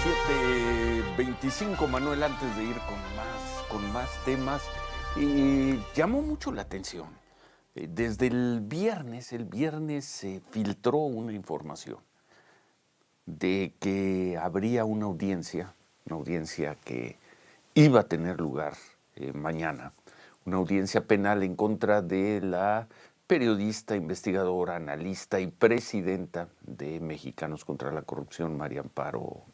17:25, Manuel, antes de ir con más temas, llamó mucho la atención. Desde el viernes se filtró una información de que habría una audiencia que iba a tener lugar mañana, una audiencia penal en contra de la periodista, investigadora, analista y presidenta de Mexicanos contra la Corrupción, María Amparo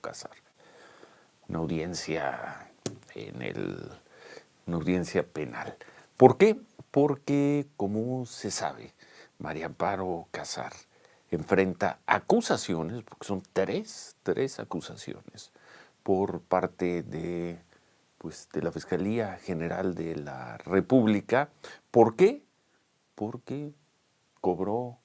Casar. Una audiencia una audiencia penal. ¿Por qué? Porque, como se sabe, María Amparo Casar enfrenta acusaciones, porque son tres acusaciones, por parte de la Fiscalía General de la República. ¿Por qué? Porque cobró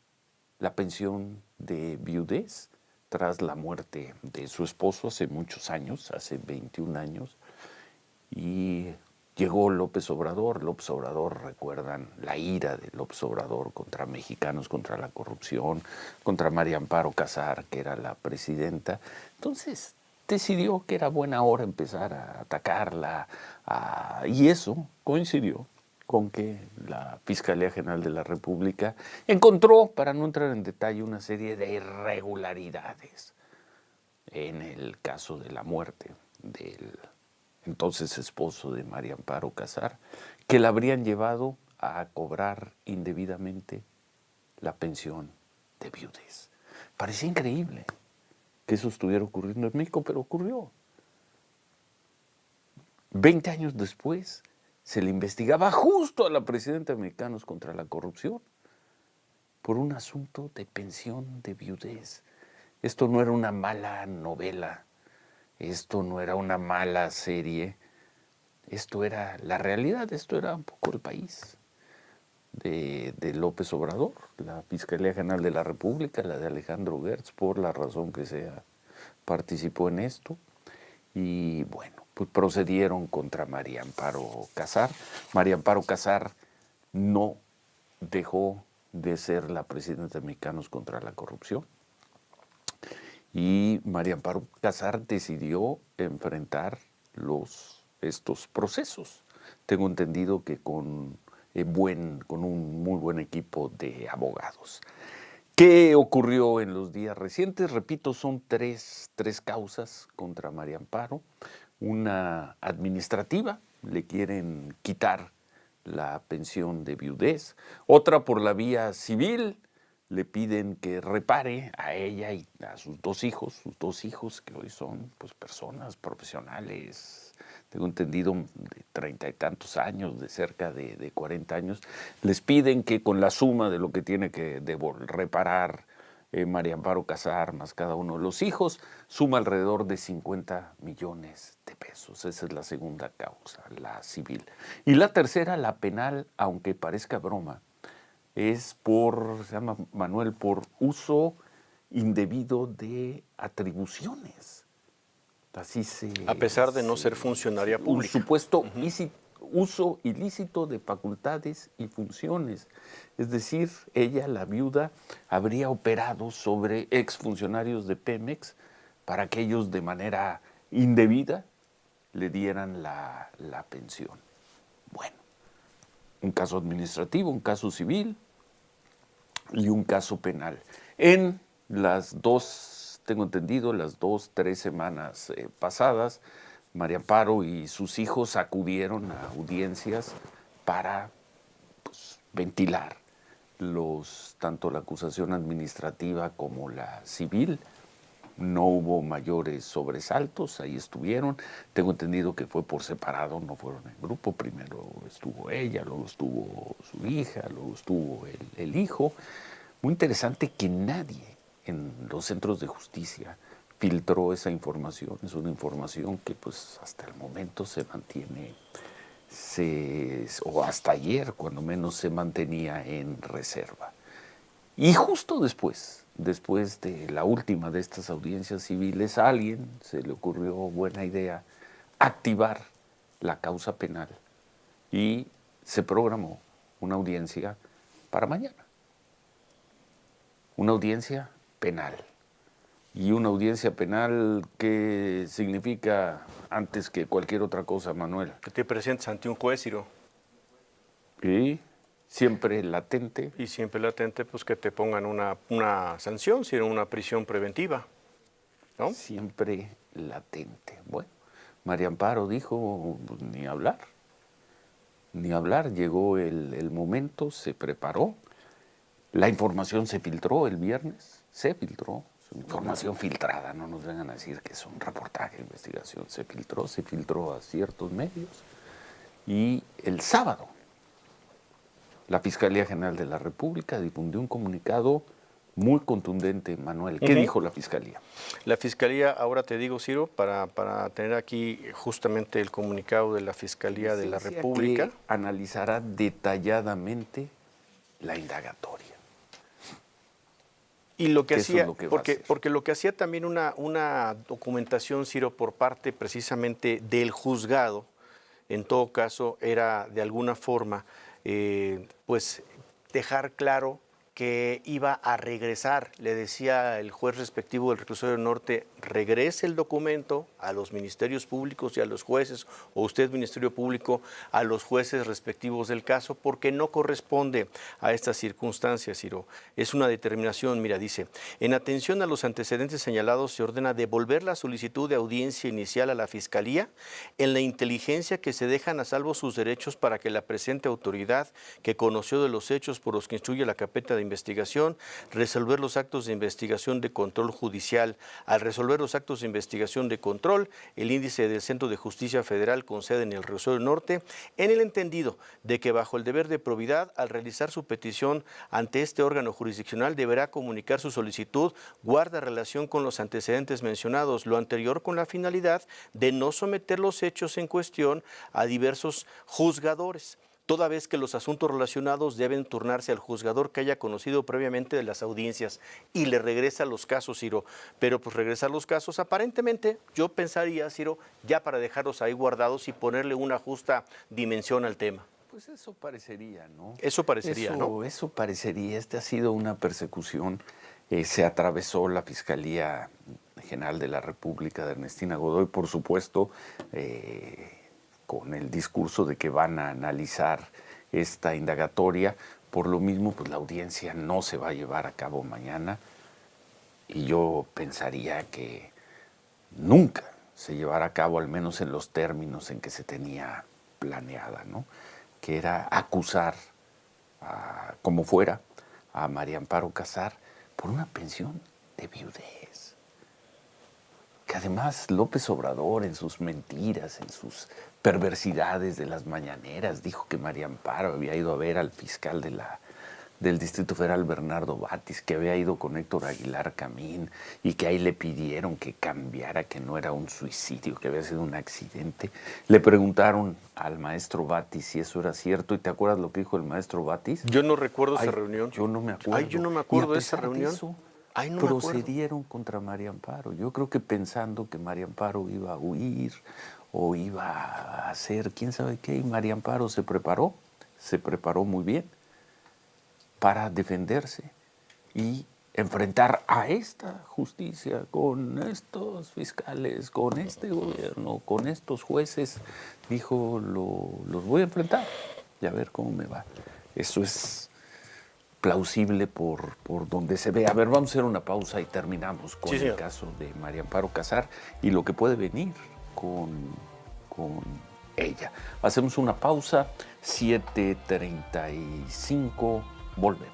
la pensión de viudez tras la muerte de su esposo hace muchos años, hace 21 años, y llegó López Obrador. López Obrador, recuerdan la ira de López Obrador contra Mexicanos contra la Corrupción, contra María Amparo Casar, que era la presidenta. Entonces decidió que era buena hora empezar a atacarla, y eso coincidió con que la Fiscalía General de la República encontró, para no entrar en detalle, una serie de irregularidades en el caso de la muerte del entonces esposo de María Amparo Casar, que la habrían llevado a cobrar indebidamente la pensión de viudez. Parecía increíble que eso estuviera ocurriendo en México, pero ocurrió. 20 años después se le investigaba justo a la presidenta de Mexicanos contra la Corrupción por un asunto de pensión de viudez. Esto no era una mala novela, esto no era una mala serie, esto era la realidad, esto era un poco el país de López Obrador, la Fiscalía General de la República, la de Alejandro Gertz, por la razón que sea, participó en esto. Y bueno, pues procedieron contra María Amparo Casar. María Amparo Casar no dejó de ser la presidenta de Mexicanos contra la Corrupción. Y María Amparo Casar decidió enfrentar estos procesos. Tengo entendido que con un muy buen equipo de abogados. ¿Qué ocurrió en los días recientes? Repito, son tres causas contra María Amparo. Una administrativa, le quieren quitar la pensión de viudez. Otra por la vía civil, le piden que repare a ella y a sus dos hijos que hoy son pues personas profesionales, tengo entendido, de 30 y tantos años, de cerca de 40 años. Les piden que con la suma de lo que tiene que reparar María Amparo Casar más cada uno de los hijos, suma alrededor de 50 millones de pesos. Esa es la segunda causa, la civil. Y la tercera, la penal, aunque parezca broma, es se llama, Manuel, por uso indebido de atribuciones. Así a pesar de no ser funcionaria pública. Un supuesto uso ilícito de facultades y funciones. Es decir, ella, la viuda, habría operado sobre exfuncionarios de Pemex para que ellos de manera indebida le dieran la pensión. Bueno, un caso administrativo, un caso civil y un caso penal. En las dos, tengo entendido, las 3 semanas pasadas, María Amparo y sus hijos acudieron a audiencias para ventilar tanto la acusación administrativa como la civil. No hubo mayores sobresaltos, ahí estuvieron. Tengo entendido que fue por separado, no fueron en grupo. Primero estuvo ella, luego estuvo su hija, luego estuvo el hijo. Muy interesante que nadie en los centros de justicia filtró esa información. Es una información que pues hasta el momento se mantiene, o hasta ayer cuando menos se mantenía en reserva. Y justo después de la última de estas audiencias civiles, a alguien se le ocurrió buena idea activar la causa penal y se programó una audiencia para mañana. Una audiencia penal. Y una audiencia penal, ¿qué significa antes que cualquier otra cosa, Manuel? Que te presentes ante un juez, Ciro, Y siempre latente. y siempre latente, pues que te pongan una sanción, Ciro, una prisión preventiva, ¿no? Siempre latente. Bueno, María Amparo dijo, pues, ni hablar, ni hablar. Llegó el momento, se preparó. La información se filtró el viernes, se filtró. Información filtrada, no nos vengan a decir que es un reportaje de investigación. Se filtró a ciertos medios. Y el sábado, la Fiscalía General de la República difundió un comunicado muy contundente, Manuel. ¿Qué dijo la Fiscalía? La Fiscalía, ahora te digo, Ciro, para tener aquí justamente el comunicado de la Fiscalía de la Decía República. que analizará detalladamente la indagatoria. Y lo que Eso hacía, es lo que va a hacer. porque lo que hacía también una documentación, Ciro, por parte precisamente del juzgado, en todo caso, era de alguna forma, pues, dejar claro que iba a regresar, le decía el juez respectivo del Reclusorio Norte, regrese el documento a los ministerios públicos y a los jueces, o usted, Ministerio Público, a los jueces respectivos del caso, porque no corresponde a estas circunstancias, Ciro. Es una determinación, mira, dice, en atención a los antecedentes señalados, se ordena devolver la solicitud de audiencia inicial a la Fiscalía en la inteligencia que se dejan a salvo sus derechos para que la presente autoridad, que conoció de los hechos por los que instruye la carpeta de investigación, resolver los actos de investigación de control judicial. Al resolver los actos de investigación de control, el índice del Centro de Justicia Federal con sede en el Reclusorio Norte, en el entendido de que bajo el deber de probidad, al realizar su petición ante este órgano jurisdiccional, deberá comunicar su solicitud, guarda relación con los antecedentes mencionados, lo anterior con la finalidad de no someter los hechos en cuestión a diversos juzgadores, toda vez que los asuntos relacionados deben turnarse al juzgador que haya conocido previamente de las audiencias, y le regresa los casos, Ciro. Pero pues regresar los casos, aparentemente, yo pensaría, Ciro, ya para dejarlos ahí guardados y ponerle una justa dimensión al tema. Pues eso parecería, ¿no? Eso parecería, ¿no? Eso parecería. Ha sido una persecución. Se atravesó la Fiscalía General de la República de Ernestina Godoy, por supuesto, con el discurso de que van a analizar esta indagatoria. Por lo mismo, pues la audiencia no se va a llevar a cabo mañana, y yo pensaría que nunca se llevará a cabo, al menos en los términos en que se tenía planeada, ¿no? Que era acusar, como fuera, a María Amparo Casar por una pensión de viudez. Que además López Obrador, en sus mentiras, en sus perversidades de las mañaneras, dijo que María Amparo había ido a ver al fiscal del Distrito Federal, Bernardo Batis, que había ido con Héctor Aguilar Camín y que ahí le pidieron que cambiara, que no era un suicidio, que había sido un accidente. Le preguntaron al maestro Batis si eso era cierto, y ¿te acuerdas lo que dijo el maestro Batis? Yo no recuerdo esa reunión. Yo no me acuerdo. Ay, yo no me acuerdo de esa pesar reunión. eso, Ay, no me acuerdo. procedieron contra María Amparo. Yo creo que pensando que María Amparo iba a huir o iba a hacer quién sabe qué, y María Amparo se preparó muy bien para defenderse y enfrentar a esta justicia con estos fiscales, con este gobierno, con estos jueces. Dijo, los voy a enfrentar y a ver cómo me va. Eso es plausible por donde se ve. A ver, vamos a hacer una pausa y terminamos con el caso de María Amparo Casar y lo que puede venir con ella. Hacemos una pausa, 7:35, volvemos.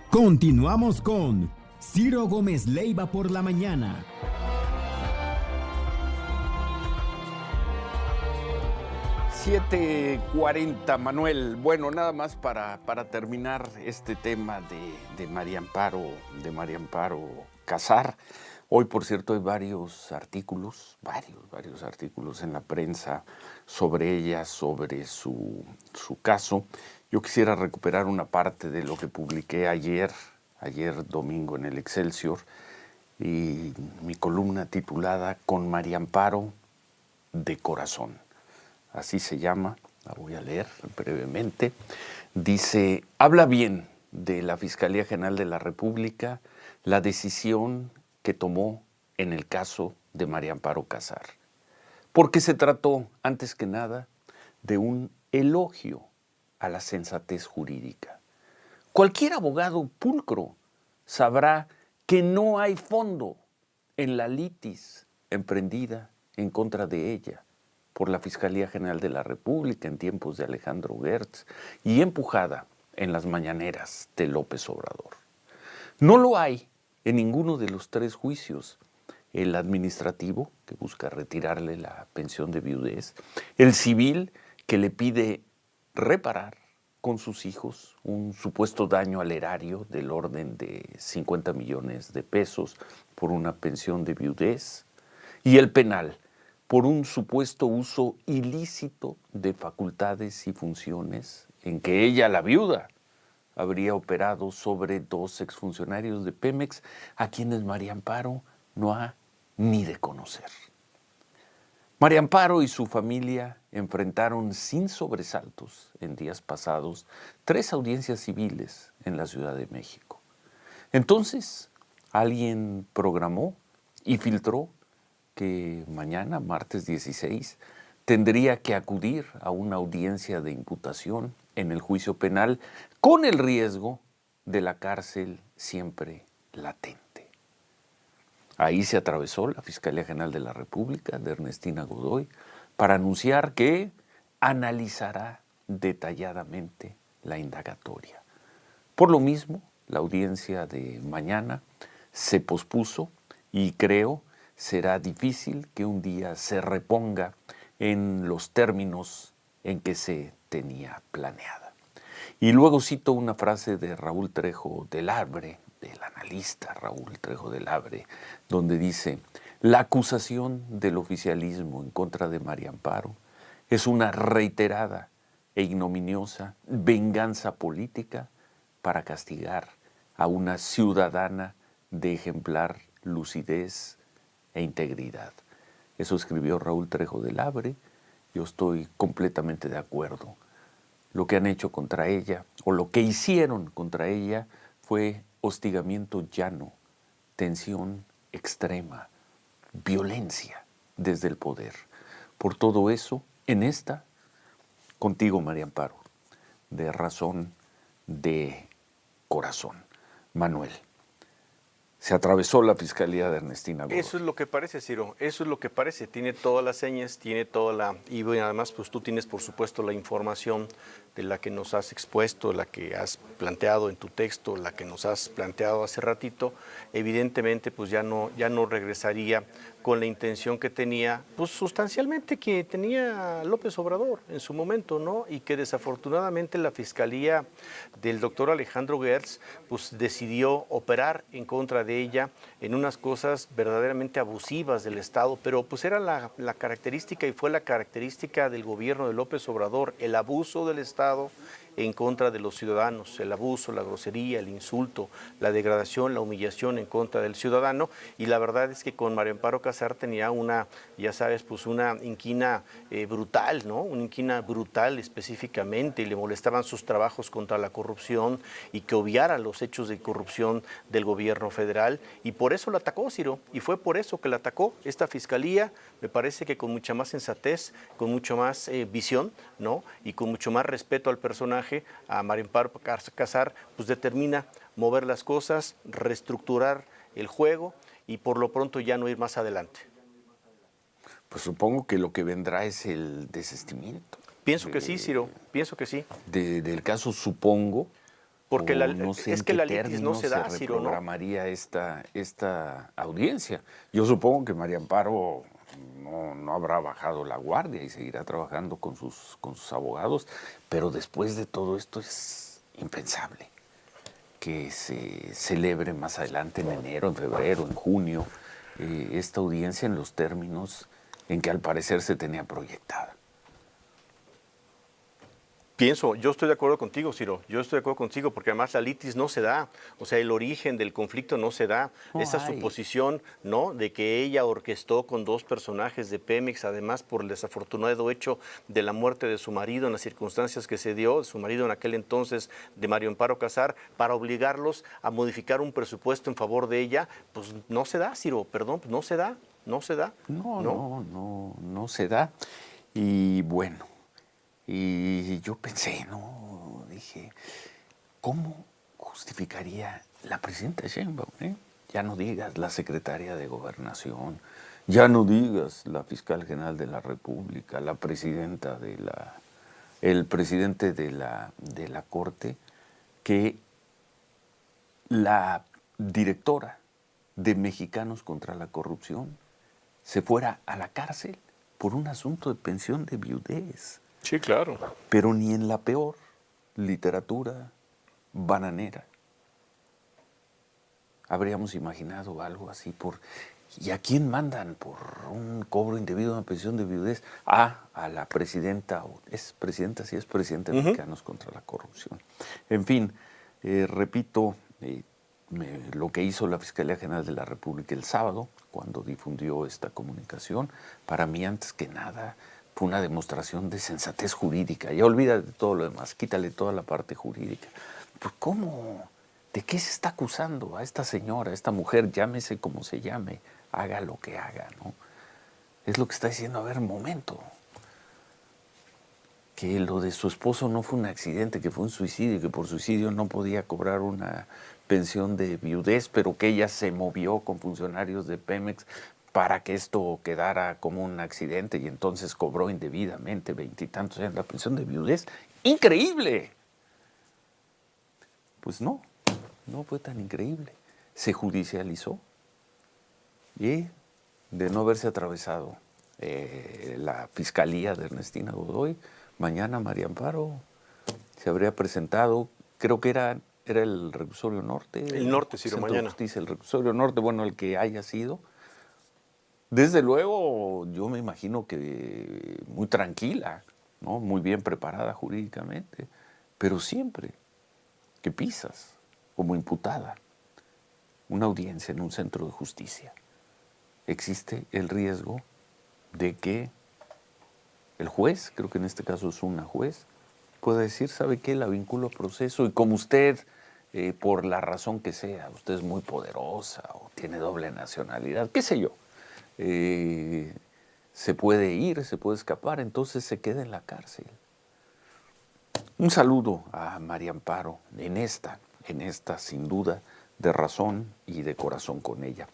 Continuamos con Ciro Gómez Leiva por la mañana. $7:40, Manuel. Bueno, nada más para terminar este tema de María Amparo Casar. Hoy, por cierto, hay varios artículos en la prensa sobre ella, sobre su caso. Yo quisiera recuperar una parte de lo que publiqué ayer domingo en el Excelsior, y mi columna titulada Con María Amparo de Corazón. Así se llama, la voy a leer brevemente. Dice, habla bien de la Fiscalía General de la República la decisión que tomó en el caso de María Amparo Casar, porque se trató, antes que nada, de un elogio a la sensatez jurídica. Cualquier abogado pulcro sabrá que no hay fondo en la litis emprendida en contra de ella por la Fiscalía General de la República en tiempos de Alejandro Gertz y empujada en las mañaneras de López Obrador. No lo hay en ninguno de los 3 juicios: el administrativo, que busca retirarle la pensión de viudez; el civil, que le pide reparar con sus hijos un supuesto daño al erario del orden de 50 millones de pesos por una pensión de viudez; y el penal, por un supuesto uso ilícito de facultades y funciones en que ella, la viuda, habría operado sobre 2 exfuncionarios de Pemex a quienes María Amparo no ha ni de conocer. María Amparo y su familia enfrentaron sin sobresaltos en días pasados 3 audiencias civiles en la Ciudad de México. Entonces, alguien programó y filtró que mañana, martes 16, tendría que acudir a una audiencia de imputación en el juicio penal con el riesgo de la cárcel siempre latente. Ahí se atravesó la Fiscalía General de la República, de Ernestina Godoy, para anunciar que analizará detalladamente la indagatoria. Por lo mismo, la audiencia de mañana se pospuso y creo será difícil que un día se reponga en los términos en que se tenía planeada. Y luego cito una frase de Raúl Trejo del Abre, del analista Raúl Trejo del Abre, donde dice: la acusación del oficialismo en contra de María Amparo es una reiterada e ignominiosa venganza política para castigar a una ciudadana de ejemplar lucidez e integridad. Eso escribió Raúl Trejo del Abre. Yo estoy completamente de acuerdo. Lo que han hecho contra ella, o lo que hicieron contra ella, fue hostigamiento llano, tensión extrema, violencia desde el poder. Por todo eso, en esta, contigo, María Amparo, de razón, de corazón. Manuel, se atravesó la Fiscalía de Ernestina Godoy. Eso es lo que parece, Ciro, eso es lo que parece. Tiene todas las señas, tiene toda la... Y bueno, además, pues tú tienes, por supuesto, la información de la que nos has expuesto, la que has planteado en tu texto, la que nos has planteado hace ratito. Evidentemente, pues ya no regresaría con la intención que tenía, pues sustancialmente que tenía López Obrador en su momento, ¿no? Y que desafortunadamente la Fiscalía del doctor Alejandro Gertz, pues decidió operar en contra de ella en unas cosas verdaderamente abusivas del Estado, pero pues era la característica y fue la característica del gobierno de López Obrador, el abuso del Estado en contra de los ciudadanos, el abuso, la grosería, el insulto, la degradación, la humillación en contra del ciudadano. Y la verdad es que con María Amparo Casar tenía una, ya sabes, pues una inquina brutal, ¿no? Una inquina brutal específicamente, y le molestaban sus trabajos contra la corrupción y que obviara los hechos de corrupción del gobierno federal, y por eso la atacó, Ciro, y fue por eso que la atacó esta fiscalía. Me parece que con mucha más sensatez, con mucho más visión, ¿no? Y con mucho más respeto al personaje, a María Amparo Casar, pues determina mover las cosas, reestructurar el juego y por lo pronto ya no ir más adelante. Pues supongo que lo que vendrá es el desistimiento. Pienso que sí, Ciro, pienso que sí. Del caso, supongo. Porque no sé es en que qué la litis no se da, se Ciro, ¿no? reprogramaría esta audiencia. Yo supongo que María Amparo no habrá bajado la guardia y seguirá trabajando con sus abogados, pero después de todo esto es impensable que se celebre más adelante, en enero, en febrero, en junio, esta audiencia en los términos en que al parecer se tenía proyectada. Yo estoy de acuerdo contigo, Ciro, yo estoy de acuerdo contigo, porque además la litis no se da, o sea, el origen del conflicto no se da. No Esa hay. suposición, ¿no?, de que ella orquestó con dos personajes de Pemex, además por el desafortunado hecho de la muerte de su marido en las circunstancias que se dio, su marido en aquel entonces, de Mario Amparo Casar, para obligarlos a modificar un presupuesto en favor de ella, pues no se da, Ciro, perdón, pues no se da, no se da. No se da. Y bueno, y yo pensé, ¿no? Dije, ¿cómo justificaría la presidenta Sheinbaum? Ya no digas la secretaria de Gobernación, ya no digas la fiscal general de la República, la presidenta de el presidente de la Corte, que la directora de Mexicanos contra la Corrupción se fuera a la cárcel por un asunto de pensión de viudez. Sí, claro. Pero ni en la peor literatura bananera habríamos imaginado algo así. ¿Y a quién mandan por un cobro indebido de una pensión de viudez? A la presidenta, es presidenta de Mexicanos contra la Corrupción. En fin, repito, lo que hizo la Fiscalía General de la República el sábado, cuando difundió esta comunicación, para mí antes que nada fue una demostración de sensatez jurídica. Ya olvídate de todo lo demás, quítale toda la parte jurídica. Pues ¿cómo? ¿De qué se está acusando a esta señora, a esta mujer, llámese como se llame, haga lo que haga, ¿no? Es lo que está diciendo, a ver, momento, que lo de su esposo no fue un accidente, que fue un suicidio, que por suicidio no podía cobrar una pensión de viudez, pero que ella se movió con funcionarios de Pemex para que esto quedara como un accidente y entonces cobró indebidamente 20 y tantos años la pensión de viudez. ¡Increíble! Pues no fue tan increíble. Se judicializó y de no haberse atravesado la fiscalía de Ernestina Godoy, mañana María Amparo se habría presentado, creo que era el reclusorio norte. El norte, Ciro, Centro de mañana. Justicia, el reclusorio norte, bueno, el que haya sido. Desde luego, yo me imagino que muy tranquila, ¿no? Muy bien preparada jurídicamente, pero siempre que pisas como imputada una audiencia en un centro de justicia, existe el riesgo de que el juez, creo que en este caso es una juez, pueda decir, ¿sabe qué? La vinculo a proceso y como usted, por la razón que sea, usted es muy poderosa o tiene doble nacionalidad, qué sé yo, se puede ir, se puede escapar, entonces se queda en la cárcel. Un saludo a María Amparo en esta sin duda, de razón y de corazón con ella.